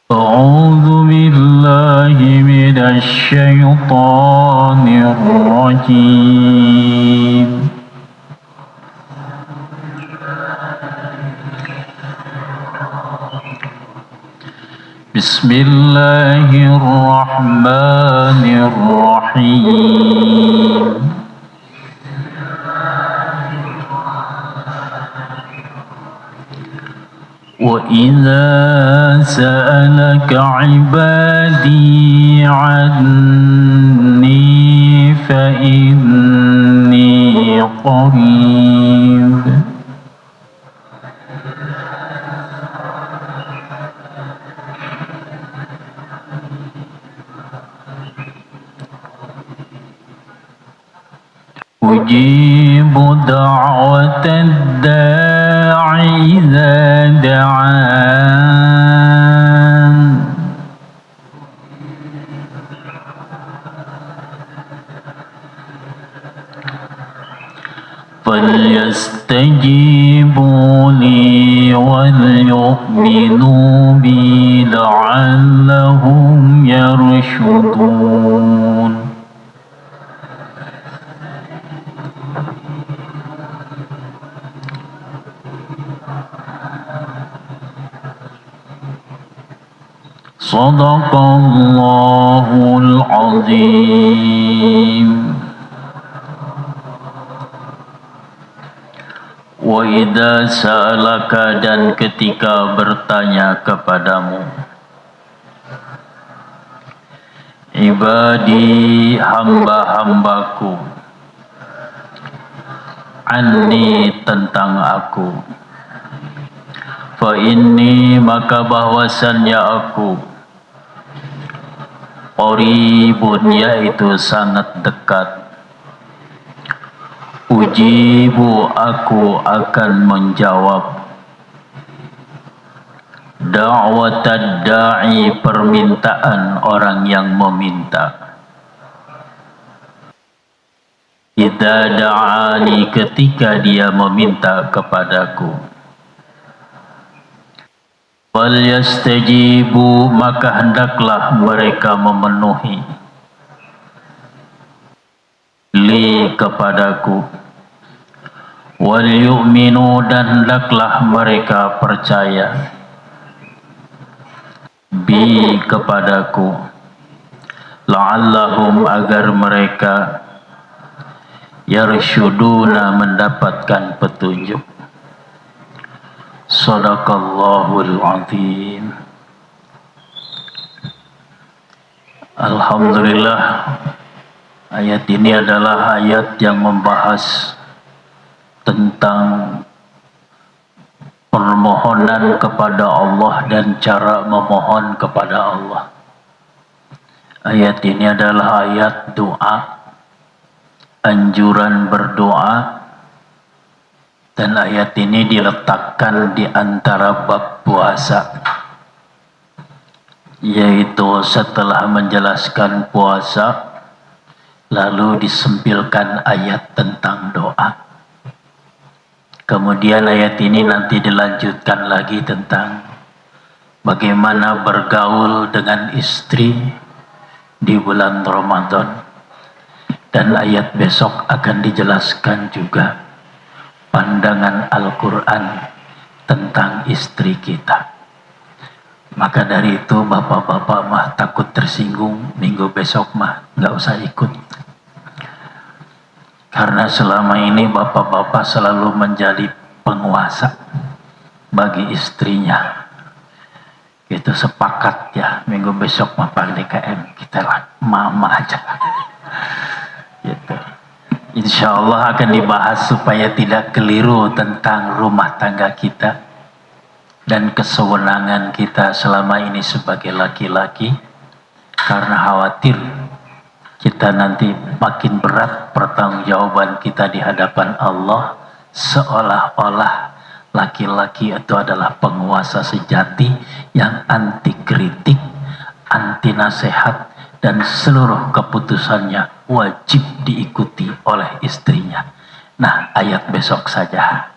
أعوذ بالله من الشيطان الرجيم. بسم الله الرحمن الرحيم. وإذا سألك عبادي عني فإني قريب أجيب دعوة الداع إذا دعان فليستجيبوا لي وليؤمنوا بي لعلهم يرشدون. صدق الله العظيم. Wa idza sa'alaka, dan ketika bertanya kepadamu, ibadi, hamba-hambaku, anni, tentang aku, fa inni, maka bahwasannya aku, qaribun, yaitu sangat dekat, ujibu, aku akan menjawab, da'watad da'i, permintaan orang yang meminta, idza da'ani, ketika dia meminta kepadaku, wal yastajibu, maka hendaklah mereka memenuhi, li, kepadaku, wal yu'minu, dan hendaklah mereka percaya, bi, kepadaku, la'allahum, agar mereka, yarsyuduna, mendapatkan petunjuk. Shadaqallahul azim. Alhamdulillah, ayat ini adalah ayat yang membahas tentang permohonan kepada Allah dan cara memohon kepada Allah. Ayat ini adalah ayat doa, anjuran berdoa, dan ayat ini diletakkan di antara bab puasa, yaitu setelah menjelaskan puasa lalu disempilkan ayat tentang doa. Kemudian ayat ini nanti dilanjutkan lagi tentang bagaimana bergaul dengan istri di bulan Ramadan, dan ayat besok akan dijelaskan juga pandangan Al-Quran tentang istri kita. Maka dari itu bapak-bapak mah takut tersinggung, minggu besok mah nggak usah ikut. Karena selama ini bapak-bapak selalu menjadi penguasa bagi istrinya. Itu sepakat ya, minggu besok mah Pak DKM, kita lah mama aja. Gitu. Insya Allah akan dibahas supaya tidak keliru tentang rumah tangga kita dan kesewenangan kita selama ini sebagai laki-laki, karena khawatir kita nanti makin berat pertanggungjawaban kita di hadapan Allah, seolah-olah laki-laki itu adalah penguasa sejati yang anti kritik, anti nasihat, dan seluruh keputusannya wajib diikuti oleh istrinya. Nah, ayat besok saja.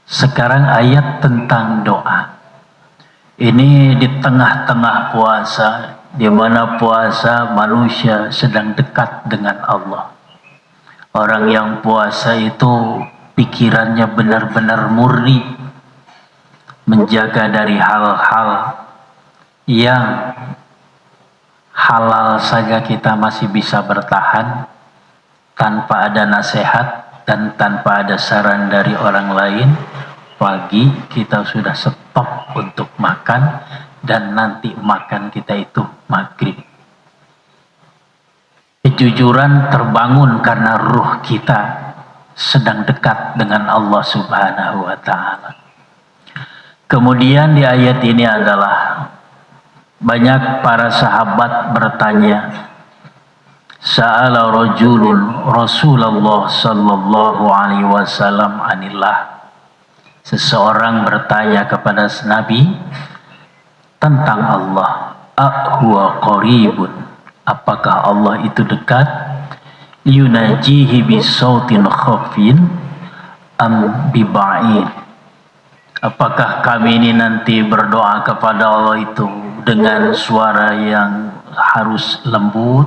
Sekarang ayat tentang doa. Ini di tengah-tengah puasa, di mana puasa manusia sedang dekat dengan Allah. Orang yang puasa itu pikirannya benar-benar murni, menjaga dari hal-hal yang halal saja kita masih bisa bertahan tanpa ada nasihat dan tanpa ada saran dari orang lain. Pagi kita sudah stop untuk makan dan nanti makan kita itu maghrib. Kejujuran terbangun karena ruh kita sedang dekat dengan Allah Subhanahu wa ta'ala. Kemudian di ayat ini adalah banyak para sahabat bertanya, sa'ala rajulun Rasulullah sallallahu alaihi wasallam anillah. Seseorang bertanya kepada Nabi tentang Allah, ahwa qaribun, apakah Allah itu dekat? Yunajihi bisautin khafin am biba'in, apakah kami ini nanti berdoa kepada Allah itu dengan suara yang harus lembut,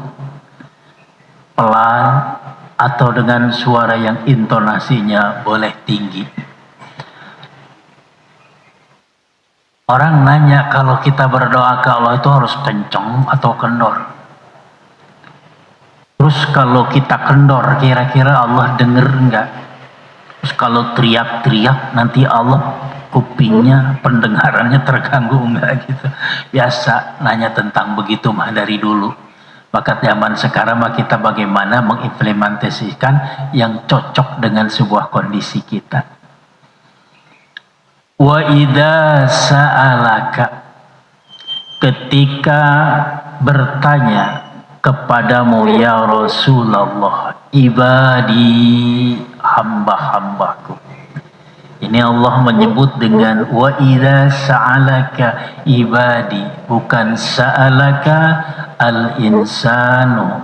pelan, atau dengan suara yang intonasinya boleh tinggi? Orang nanya kalau kita berdoa ke Allah itu harus kenceng atau kendor. Terus kalau kita kendor kira-kira Allah denger enggak? Terus kalau teriak-teriak nanti Allah kupingnya, pendengarannya terganggu enggak gitu. Biasa nanya tentang begitu mah dari dulu. Maka zaman sekarang mah kita bagaimana mengimplementasikan yang cocok dengan sebuah kondisi kita. Wa idza sa'alaka, ketika bertanya kepadamu ya Rasulullah, ibadi, hamba-hambaku. Ini Allah menyebut dengan wa idza sa'alaka ibadi, bukan sa'alaka al-insanu,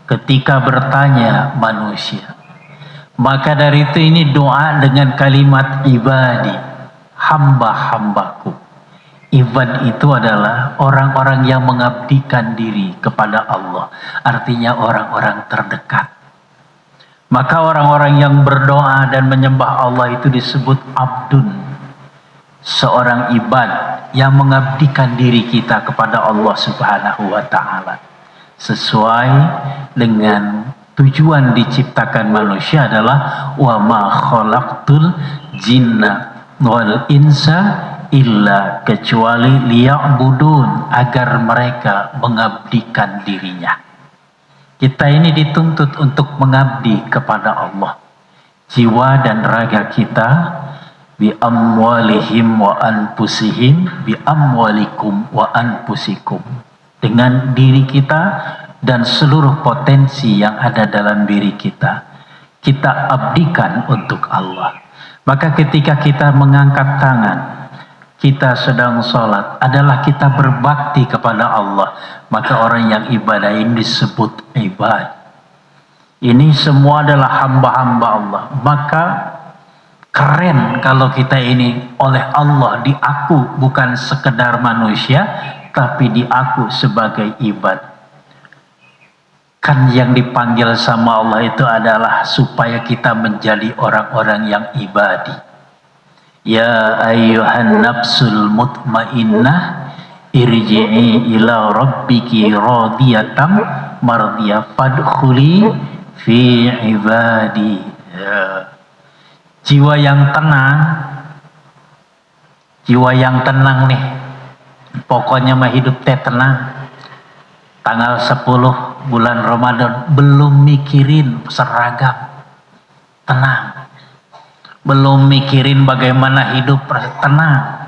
ketika bertanya manusia. Maka dari itu ini doa dengan kalimat ibadi, hamba-hambaku. Ibad itu adalah orang-orang yang mengabdikan diri kepada Allah, artinya orang-orang terdekat. Maka orang-orang yang berdoa dan menyembah Allah itu disebut abdun, seorang ibad yang mengabdikan diri kita kepada Allah Subhanahu wa ta'ala, sesuai dengan tujuan diciptakan manusia adalah wa ma khalaqtul jinna wal insa illa, kecuali liya'budun, agar mereka mengabdikan dirinya. Kita ini dituntut untuk mengabdi kepada Allah. Jiwa dan raga kita bi amwalihim wa anfusihim, bi amwalikum wa anfusikum, dengan diri kita dan seluruh potensi yang ada dalam diri kita, kita abdikan untuk Allah. Maka ketika kita mengangkat tangan, kita sedang sholat, adalah kita berbakti kepada Allah. Maka orang yang ibadah ini disebut ibad. Ini semua adalah hamba-hamba Allah. Maka keren kalau kita ini oleh Allah diaku bukan sekedar manusia, tapi diaku sebagai ibad. Kan yang dipanggil sama Allah itu adalah supaya kita menjadi orang-orang yang ibadi. Ya ayyuhan nafsul mutmainnah irji'i ila rabbiki radiyatan mardiyah fadkhuli fi ibadi. Ya. Jiwa yang tenang nih, pokoknya mah hidup teh tenang. Tanggal 10 bulan Ramadan belum mikirin seragam, tenang. Belum mikirin bagaimana hidup, tenang.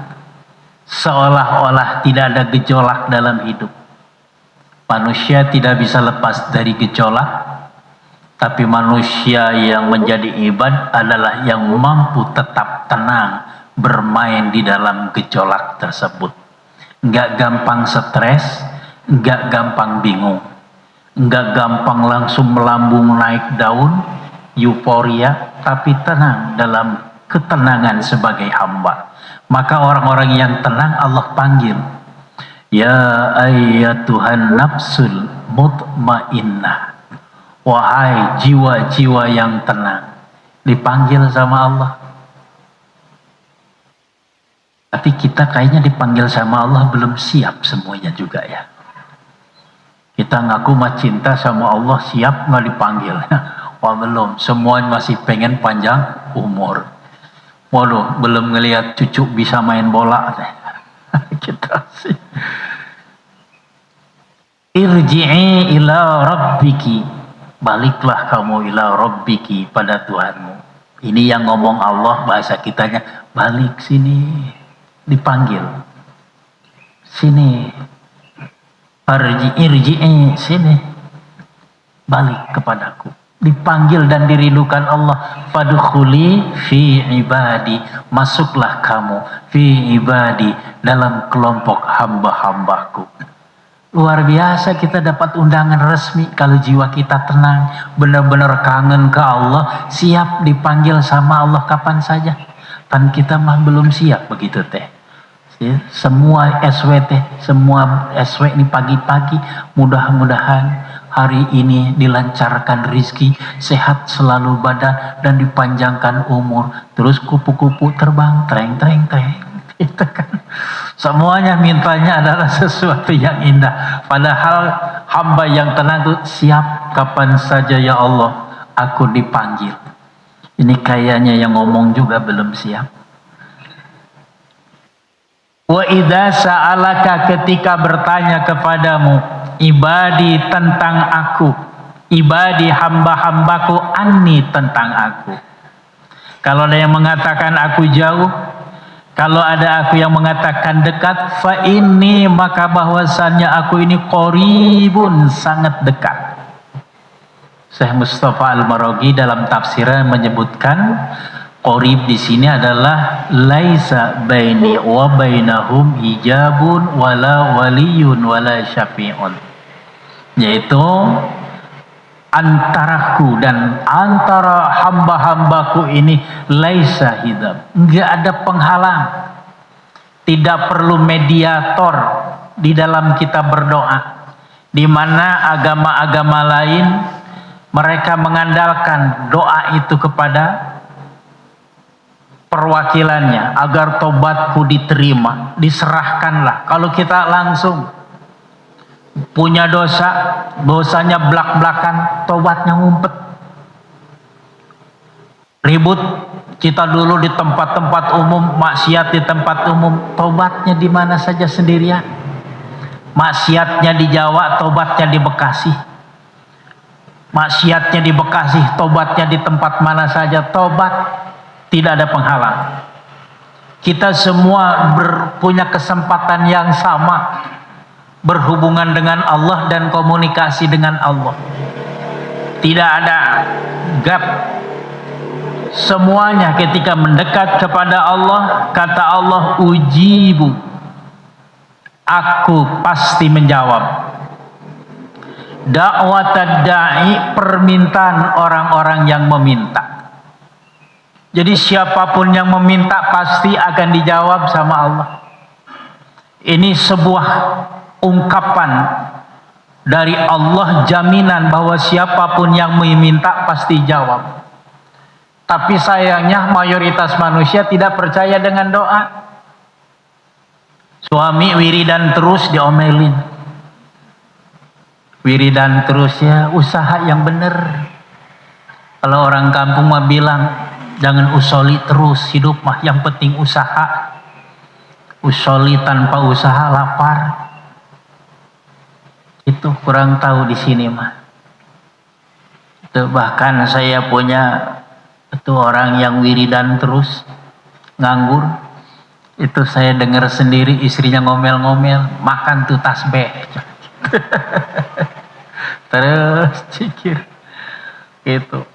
Seolah-olah tidak ada gejolak dalam hidup. Manusia tidak bisa lepas dari gejolak, tapi manusia yang menjadi ibad adalah yang mampu tetap tenang bermain di dalam gejolak tersebut. Nggak gampang stres, nggak gampang bingung, nggak gampang langsung melambung naik daun, euforia, tapi tenang dalam ketenangan sebagai hamba. Maka orang-orang yang tenang Allah panggil, ya ayyatuhan nafsul mutmainnah, wahai jiwa-jiwa yang tenang. Dipanggil sama Allah. Tapi kita kayaknya dipanggil sama Allah belum siap semuanya juga ya. Kita ngaku mah cinta sama Allah, siap nggak dipanggil? Wah belum, semuanya masih pengen panjang umur. Waduh, belum ngelihat cucu bisa main bola. Kita sih. Irji'i ila rabbiki, baliklah kamu ila rabbiki, pada Tuhanmu. Ini yang ngomong Allah, bahasa kitanya balik sini, dipanggil sini. Irji'i sini, balik kepadaku, dipanggil dan dirindukan Allah. Fadkhuli fi ibadi, masuklah kamu fi ibadi, dalam kelompok hamba-hambaku. Luar biasa kita dapat undangan resmi kalau jiwa kita tenang, benar-benar kangen ke Allah, siap dipanggil sama Allah kapan saja. Kan kita mah belum siap begitu teh. Semua SWT, semua SW ini pagi-pagi, mudah-mudahan hari ini dilancarkan rizki, sehat selalu badan, dan dipanjangkan umur. Terus kupu-kupu terbang, treng. Itu kan. Semuanya mintanya adalah sesuatu yang indah. Padahal hamba yang tenang itu siap kapan saja ya Allah aku dipanggil. Ini kayaknya yang ngomong juga belum siap. Wa idza sa'alaka, ketika bertanya kepadamu ibadi tentang aku, ibadi hamba-hambaku anni tentang aku. Kalau ada yang mengatakan aku jauh, kalau ada aku yang mengatakan dekat, fa inni, maka bahwasannya aku ini qaribun, sangat dekat. Syekh Mustafa Al-Maraghi dalam tafsirnya menyebutkan qarib di sini adalah laisa baini wa bainahum hijabun wala waliyun wala syafi'un, yaitu antaraku dan antara hamba-hambaku ini laisa hijab, enggak ada penghalang, tidak perlu mediator di dalam kita berdoa. Di mana agama-agama lain mereka mengandalkan doa itu kepada perwakilannya agar tobatku diterima, diserahkanlah. Kalau kita langsung punya dosa, dosanya belak-belakan, tobatnya ngumpet. Ribut kita dulu di tempat-tempat umum, maksiat di tempat umum, tobatnya di mana saja sendirian. Maksiatnya di Jawa, tobatnya di Bekasi. Maksiatnya di Bekasi, tobatnya di tempat mana saja, tobat. Tidak ada penghalang. Kita semua punya kesempatan yang sama berhubungan dengan Allah dan komunikasi dengan Allah. Tidak ada gap. Semuanya ketika mendekat kepada Allah, kata Allah, ujibu, aku pasti menjawab. Da'watad da'i, permintaan orang-orang yang meminta. Jadi siapapun yang meminta pasti akan dijawab sama Allah. Ini sebuah ungkapan dari Allah, jaminan bahwa siapapun yang meminta pasti jawab. Tapi sayangnya mayoritas manusia tidak percaya dengan doa. Suami wiridan terus diomelin. Wiridan terus, ya usaha yang benar. Kalau orang kampung mah bilang, jangan usoli terus, hidup mah yang penting usaha. Usoli tanpa usaha lapar. Itu kurang tahu di sini mah. Itu bahkan saya punya itu orang yang wiridan terus nganggur. Itu saya dengar sendiri istrinya ngomel-ngomel, makan tuh tasbih. Terus cikir gitu.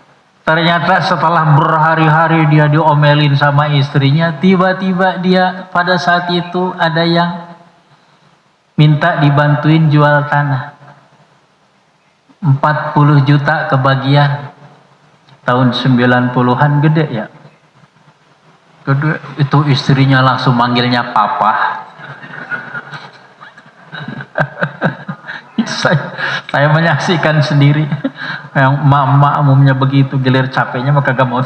Ternyata setelah berhari-hari dia diomelin sama istrinya, tiba-tiba dia pada saat itu ada yang minta dibantuin jual tanah. 40 juta kebagian. Tahun 90-an, gede ya. Kedua, itu istrinya langsung manggilnya papa. Saya menyaksikan sendiri yang emak-emak umumnya begitu, gilir capeknya maka gak mau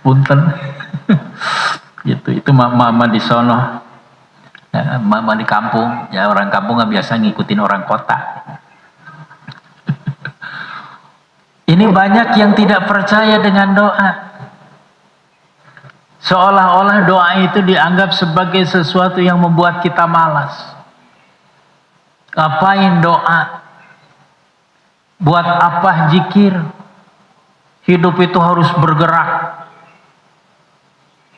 punten. Gitu, itu mama di sono, ya, mama di kampung, ya orang kampung nggak biasa ngikutin orang kota. Ini banyak yang tidak percaya dengan doa, seolah-olah doa itu dianggap sebagai sesuatu yang membuat kita malas. Ngapain doa? Buat apa zikir? Hidup itu harus bergerak.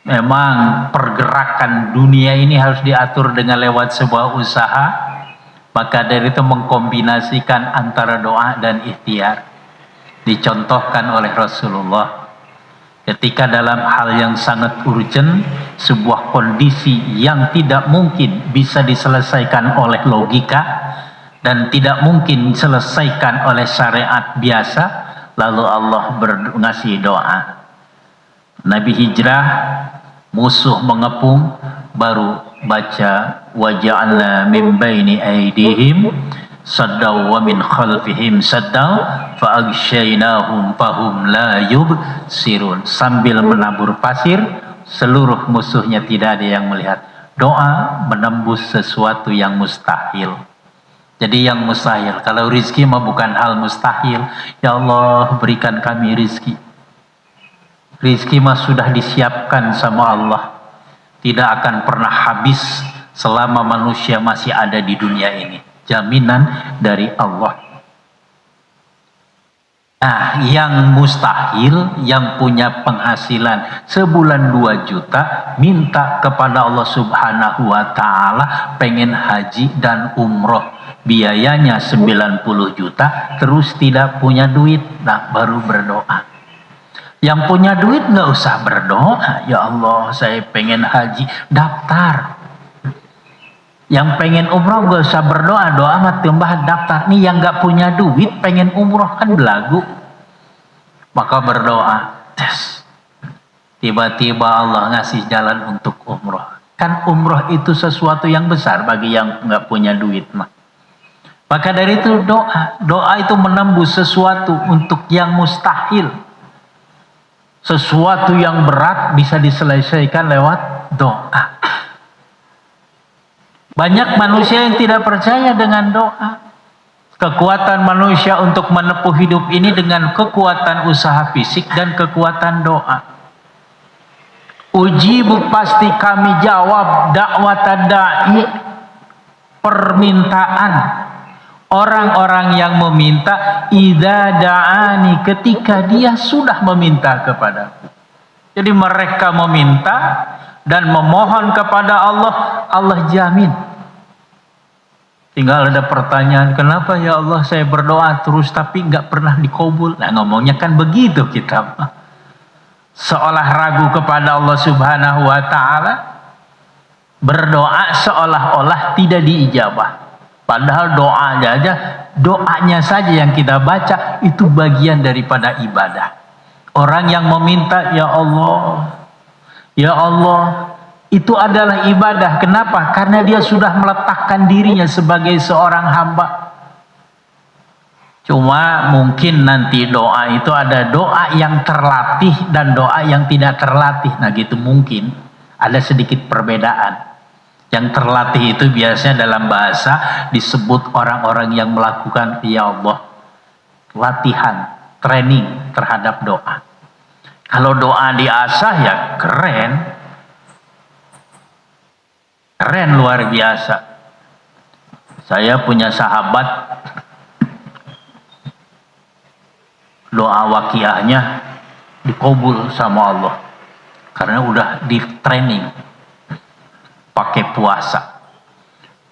Memang pergerakan dunia ini harus diatur dengan lewat sebuah usaha. Maka dari itu mengkombinasikan antara doa dan ikhtiar. Dicontohkan oleh Rasulullah. Ketika dalam hal yang sangat urgent, sebuah kondisi yang tidak mungkin bisa diselesaikan oleh logika dan tidak mungkin diselesaikan oleh syariat biasa, lalu Allah ngasih doa. Nabi hijrah, musuh mengepung, baru baca waja'alna min baini aydihim saddaw wa min khalfihim saddaw fa'aghshaynahum fahum la yubsirun. Sambil menabur pasir, seluruh musuhnya tidak ada yang melihat. Doa menembus sesuatu yang mustahil. Jadi yang mustahil, kalau rizki mah bukan hal mustahil. Ya Allah, berikan kami rizki. Rizki mah sudah disiapkan sama Allah, tidak akan pernah habis selama manusia masih ada di dunia ini. Jaminan dari Allah. Nah, yang mustahil, yang punya penghasilan sebulan 2 juta, minta kepada Allah Subhanahu wa ta'ala pengen haji dan umroh, biayanya 90 juta, terus tidak punya duit, nah baru berdoa. Yang punya duit nggak usah berdoa, ya Allah saya pengen haji, daftar. Yang pengen umroh nggak usah berdoa, doa mah tambah daftar. Nih yang nggak punya duit pengen umroh kan belagu, maka berdoa, tes. Tiba-tiba Allah ngasih jalan untuk umroh. Kan umroh itu sesuatu yang besar bagi yang nggak punya duit mah. Maka dari itu doa itu menembus sesuatu untuk yang mustahil. Sesuatu yang berat bisa diselesaikan lewat doa. Banyak manusia yang tidak percaya dengan doa. Kekuatan manusia untuk menempuh hidup ini dengan kekuatan usaha fisik dan kekuatan doa. Ujibu, pasti kami jawab dakwah da'i, permintaan orang-orang yang meminta, idza da'ani, ketika dia sudah meminta kepadaku. Jadi mereka meminta dan memohon kepada Allah, Allah jamin. Tinggal ada pertanyaan, kenapa ya Allah saya berdoa terus tapi nggak pernah dikabul? Nah ngomongnya kan begitu kita, seolah ragu kepada Allah Subhanahu wa ta'ala, berdoa seolah-olah tidak diijabah. Padahal doanya saja yang kita baca itu bagian daripada ibadah. Orang yang meminta, ya Allah, itu adalah ibadah. Kenapa? Karena dia sudah meletakkan dirinya sebagai seorang hamba. Cuma mungkin nanti doa itu ada doa yang terlatih dan doa yang tidak terlatih. Nah gitu mungkin ada sedikit perbedaan. Yang terlatih itu biasanya dalam bahasa disebut orang-orang yang melakukan, ya Allah, latihan, training terhadap doa. Kalau doa diasah ya keren luar biasa. Saya punya sahabat, doa waqiahnya dikabul sama Allah karena udah di training pakai puasa.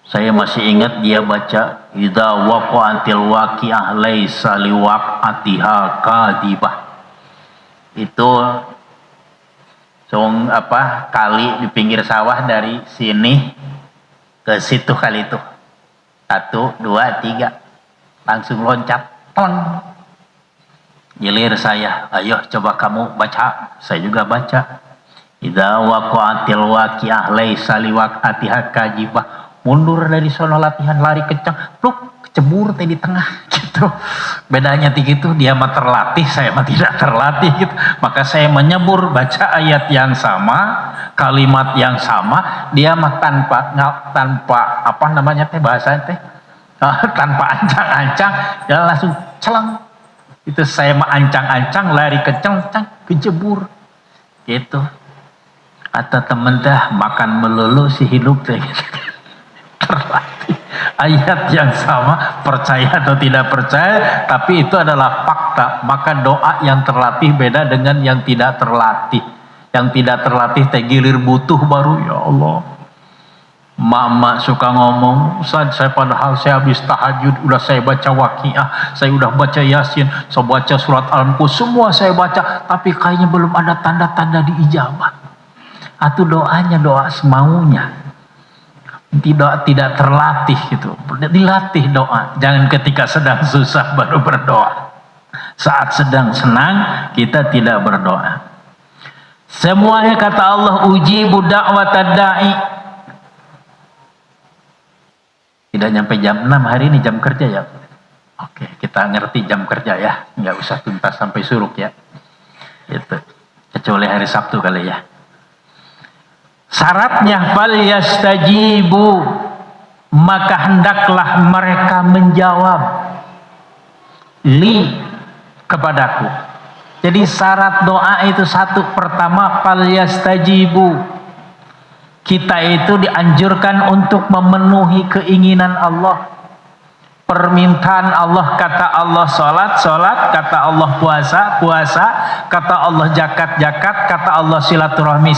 Saya masih ingat dia baca, idza waqa'atil waqi'ah laisa liwaq'atiha kadibah. Itu kali di pinggir sawah dari sini ke situ kali itu. 1, 2, 3 langsung loncat, tong. Gilir saya, ayo coba kamu baca. Saya juga baca. Idza waqa'atil waqi'ah laisa liwaq'atiha kajibah. Mundur dari sono latihan lari kencang, pluk kecebur teh di tengah gitu. Bedanya gitu, dia mah terlatih, saya mah tidak terlatih gitu. Maka saya menyebur baca ayat yang sama, kalimat yang sama, dia mah tanpa apa namanya teh bahasa teh tanpa ancang-ancang, dia langsung celang. Itu saya mah ancang-ancang lari kencang, kejebur gitu. Atau temen dah makan melulu si hidup teh terlatih. Ayat yang sama, percaya atau tidak percaya, tapi itu adalah fakta. Maka doa yang terlatih beda dengan yang tidak terlatih. Yang tidak terlatih teh gilir butuh baru, ya Allah. Mama suka ngomong, Ustaz, saya padahal saya habis tahajud, udah saya baca waqiah, saya udah baca yasin, saya baca surat al-mulk, semua saya baca, tapi kayaknya belum ada tanda-tanda diijabah. Atau doanya doa semaunya, tidak terlatih gitu. Dilatih doa, jangan ketika sedang susah baru berdoa. Saat sedang senang kita tidak berdoa. Semuanya kata Allah, ujibu da'watad da'i. Tidak nyampe jam 6 hari ini, jam kerja ya. Oke, kita ngerti jam kerja ya, nggak usah tuntas sampai suruk ya. Itu kecuali hari Sabtu kali ya. Syaratnya fal yastajibu, maka hendaklah mereka menjawab li kepadaku. Jadi syarat doa itu satu, pertama fal yastajibu, kita itu dianjurkan untuk memenuhi keinginan Allah. Permintaan Allah, kata Allah salat, kata Allah puasa, kata Allah zakat, kata Allah silaturahmi,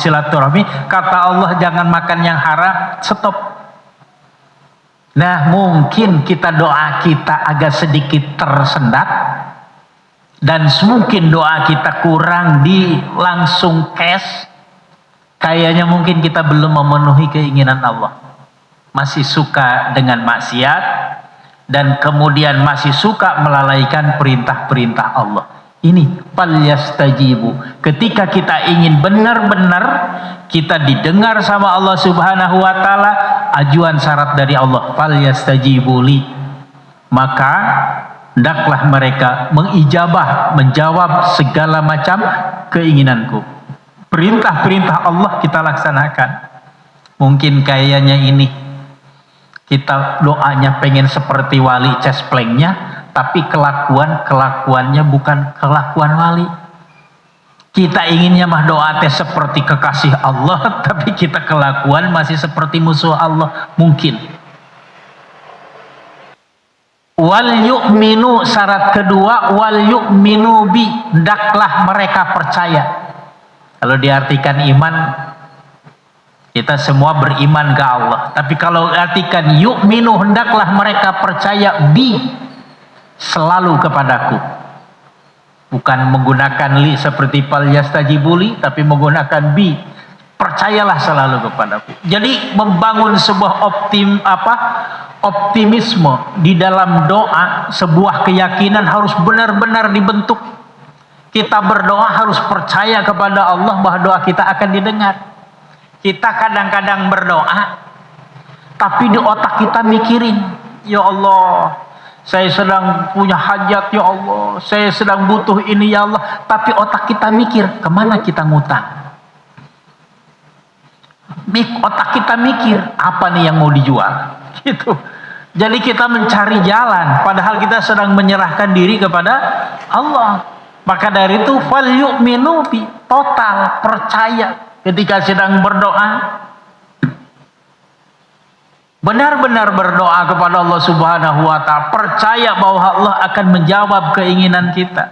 kata Allah jangan makan yang haram, stop. Nah, mungkin doa kita agak sedikit tersendat, dan mungkin doa kita kurang langsung cash. Kayaknya mungkin kita belum memenuhi keinginan Allah. Masih suka dengan maksiat, dan kemudian masih suka melalaikan perintah-perintah Allah. Ini falyastajibu. Ketika kita ingin benar-benar kita didengar sama Allah Subhanahu wa taala, ajuan syarat dari Allah, falyastajibu li. Maka hendaklah mereka mengijabah, menjawab segala macam keinginanku. Perintah-perintah Allah kita laksanakan. Mungkin kayaknya ini kita doanya pengen seperti wali cesplengnya, tapi kelakuannya bukan kelakuan wali. Kita inginnya mah doa teh seperti kekasih Allah, tapi kita kelakuan masih seperti musuh Allah. Mungkin. Wal yu'minu, syarat kedua, wal yu'minu bi, hendaklah mereka percaya. Kalau diartikan iman, kita semua beriman ke Allah. Tapi kalau artikan yu'minu, hendaklah mereka percaya bi, selalu kepadaku. Bukan menggunakan li seperti fal yastajibuli, tapi menggunakan bi, percayalah selalu kepadaku. Jadi membangun sebuah optimisme di dalam doa, sebuah keyakinan harus benar-benar dibentuk. Kita berdoa harus percaya kepada Allah bahwa doa kita akan didengar. Kita kadang-kadang berdoa, tapi di otak kita mikirin, ya Allah, saya sedang punya hajat, ya Allah, saya sedang butuh ini, ya Allah. Tapi otak kita mikir, kemana kita ngutang? Otak kita mikir, apa nih yang mau dijual? Gitu. Jadi kita mencari jalan, padahal kita sedang menyerahkan diri kepada Allah. Maka dari itu, fal yu'minu bi, total percaya. Ketika sedang berdoa, benar-benar berdoa kepada Allah Subhanahu wa ta'ala, percaya bahwa Allah akan menjawab keinginan kita.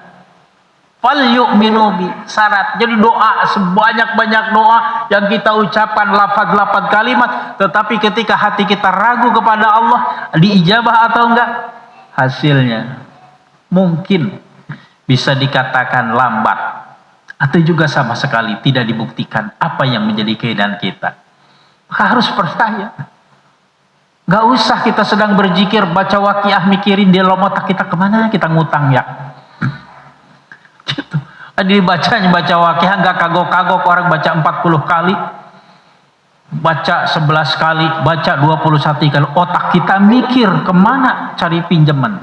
Fal yu'minu bi, syarat. Jadi doa, sebanyak-banyak doa yang kita ucapkan, lafaz-lafaz kalimat, tetapi ketika hati kita ragu kepada Allah, diijabah atau enggak, hasilnya mungkin bisa dikatakan lambat, atau juga sama sekali tidak dibuktikan apa yang menjadi keinginan kita. Maka harus percaya. Gak usah kita sedang berzikir, baca waqiah, mikirin di dalam otak kita, kemana kita ngutang ya. Gitu. Dibacanya baca Waqiah nggak kagok-kagok, orang baca 40 kali, baca 11 kali, baca 21 kali. Otak kita mikir kemana cari pinjaman.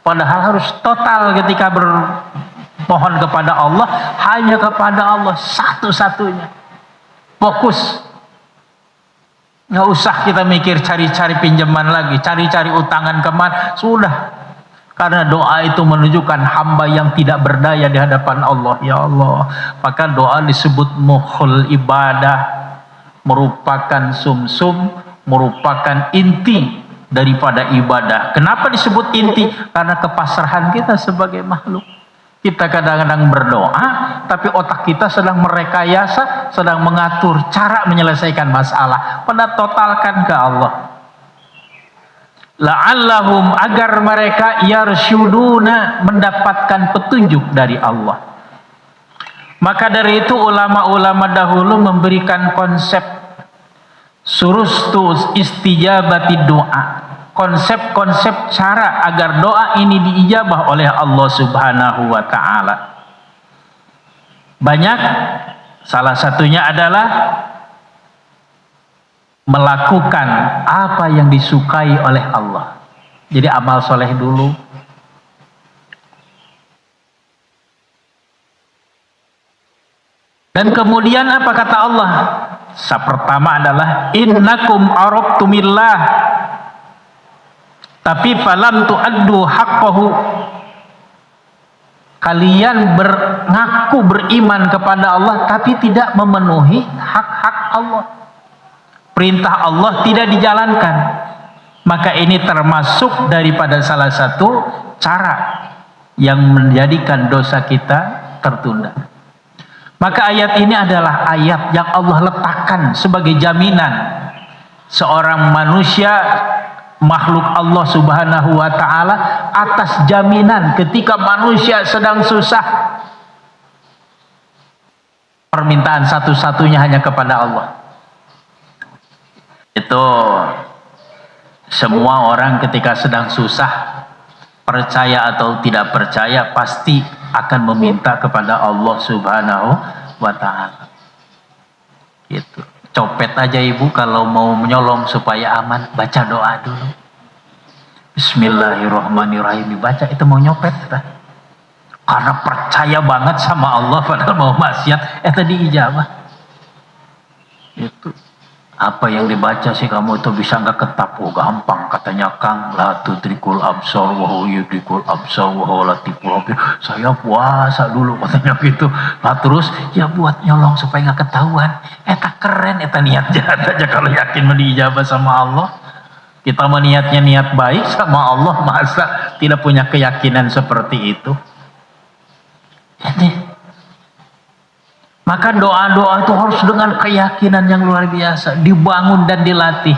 Padahal harus total ketika bermohon kepada Allah, hanya kepada Allah satu-satunya. Fokus. Nggak usah kita mikir cari-cari pinjaman lagi, cari-cari utangan kemana. Sudah. Karena doa itu menunjukkan hamba yang tidak berdaya di hadapan Allah. Ya Allah. Maka doa disebut mukhul ibadah, merupakan sumsum, merupakan inti daripada ibadah. Kenapa disebut inti? Karena kepasrahan kita sebagai makhluk. Kita kadang-kadang berdoa, tapi otak kita sedang merekayasa, sedang mengatur cara menyelesaikan masalah. Pada totalkan ke Allah. La'allahum, agar mereka yarsyuduna, mendapatkan petunjuk dari Allah. Maka dari itu ulama-ulama dahulu memberikan konsep surustu istijabati doa, konsep-konsep cara agar doa ini diijabah oleh Allah Subhanahu wa ta'ala. Banyak, salah satunya adalah melakukan apa yang disukai oleh Allah. Jadi amal soleh dulu. Dan kemudian apa kata Allah? Pertama adalah innakum arabtumillah, tapi falam tu'addu haqqahu. Kalian mengaku beriman kepada Allah tapi tidak memenuhi hak-hak Allah. Perintah Allah tidak dijalankan. Maka ini termasuk daripada salah satu cara yang menjadikan dosa kita tertunda. Maka ayat ini adalah ayat yang Allah letakkan sebagai jaminan seorang manusia, makhluk Allah Subhanahu wa ta'ala, atas jaminan ketika manusia sedang susah. Permintaan satu-satunya hanya kepada Allah. Itu semua orang ketika sedang susah, percaya atau tidak percaya, pasti akan meminta kepada Allah Subhanahu wa ta'ala. Gitu. Copet aja ibu kalau mau menyolong supaya aman, baca doa dulu. Bismillahirrahmanirrahim, dibaca, itu mau nyopet kita. Karena percaya banget sama Allah, padahal mau maksiat, tadi ijabah. Itu. Apa yang dibaca sih kamu itu bisa nggak ketap? Oh gampang, katanya Kang, la tudrikul absar wa huwa yudrikul absar wa huwa latiful khabir. Saya puasa dulu katanya gitu. Nah terus ya buat nyolong supaya nggak ketahuan. Tak keren, niat jahat aja kalau yakin diijabah sama Allah. Kita meniatnya niat baik sama Allah, masa tidak punya keyakinan seperti itu? Ini. Maka doa-doa itu harus dengan keyakinan yang luar biasa, dibangun dan dilatih.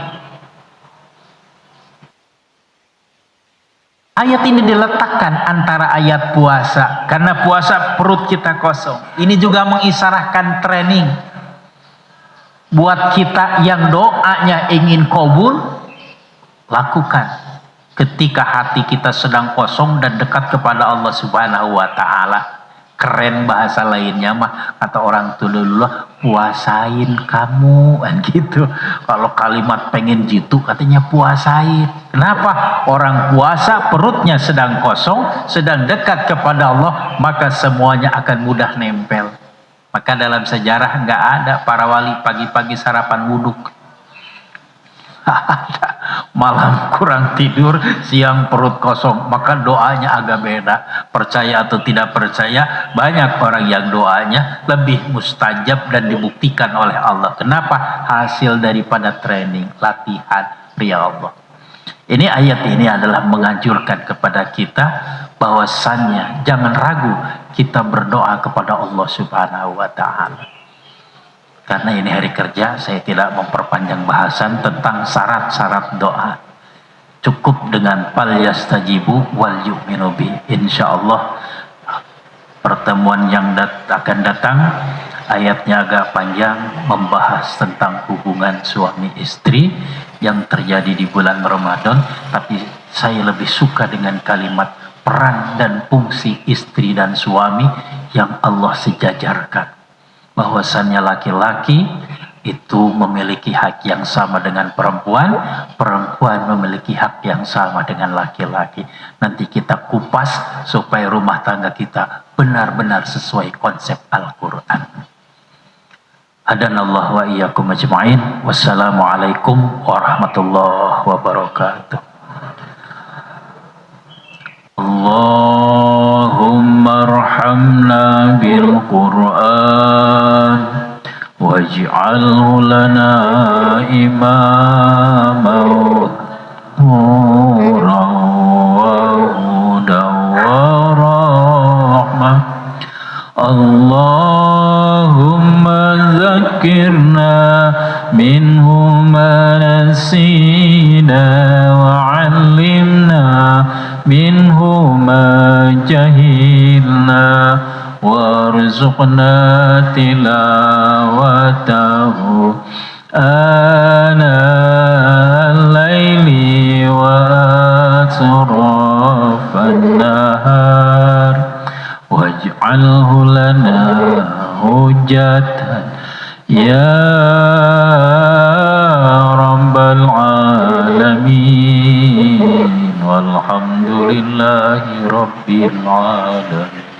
Ayat ini diletakkan antara ayat puasa, karena puasa perut kita kosong. Ini juga mengisyaratkan training buat kita yang doanya ingin kabul, lakukan ketika hati kita sedang kosong dan dekat kepada Allah Subhanahu wa ta'ala. Keren bahasa lainnya mah, kata orang tua dulu, puasain kamu kan gitu. Kalau kalimat pengen jitu katanya puasain. Kenapa? Orang puasa perutnya sedang kosong, sedang dekat kepada Allah, maka semuanya akan mudah nempel. Maka dalam sejarah nggak ada para wali pagi-pagi sarapan wuduk. Malam kurang tidur, siang perut kosong, maka doanya agak beda. Percaya atau tidak percaya, banyak orang yang doanya lebih mustajab dan dibuktikan oleh Allah. Kenapa? Hasil daripada training, latihan ria Allah. Ini ayat ini adalah menganjurkan kepada kita bahwasannya jangan ragu kita berdoa kepada Allah Subhanahu wa ta'ala. Karena ini hari kerja, saya tidak memperpanjang bahasan tentang syarat-syarat doa. Cukup dengan fal yastajibu wal yu'minu bi. Insyaallah pertemuan yang akan datang, ayatnya agak panjang, membahas tentang hubungan suami istri yang terjadi di bulan Ramadan. Tapi saya lebih suka dengan kalimat peran dan fungsi istri dan suami yang Allah sejajarkan. Bahwasannya laki-laki itu memiliki hak yang sama dengan perempuan, perempuan memiliki hak yang sama dengan laki-laki. Nanti kita kupas supaya rumah tangga kita benar-benar sesuai konsep Al-Quran. Hadanallah wa iyyakum ajma'in. Wassalamualaikum warahmatullahi wabarakatuh. Allahumma arhamna bil Qur'an waj'alhu lana imaman nuran wa hudan wa rahmah. Allahumma zakkirna minhu ma nasina wa 'allimna minhu ma jahilna warzuqna tilawatahu ana al-laili wa atrafan nahar waj'alhu lana hujjatan ya rabbal alamin walhamdulillahi rabbil alamin.